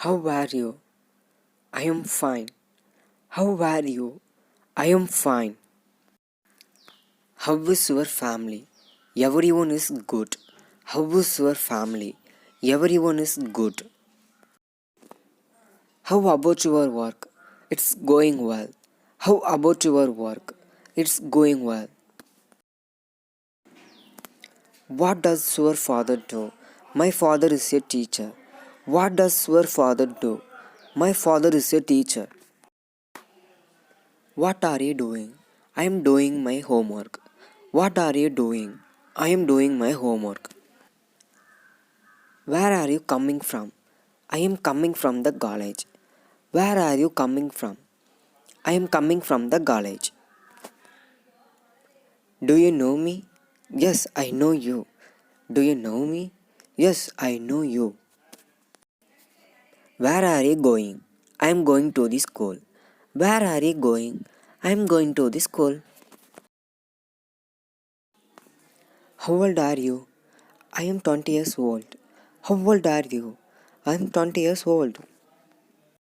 How are you? I am fine. How are you? I am fine. How is your family? Everyone is good. How is your family? Everyone is good. How about your work? It's going well. How about your work? It's going well. What does your father do? My father is a teacher. What does your father do? My father is a teacher. What are you doing? I am doing my homework. What are you doing? I am doing my homework. Where are you coming from? I am coming from the college. Where are you coming from? I am coming from the college. Do you know me? Yes, I know you. Do you know me? Yes, I know you. Where are you going? I am going to the school. Where are you going? I am going to the school. How old are you? I am 20 years old. How old are you? I am 20 years old.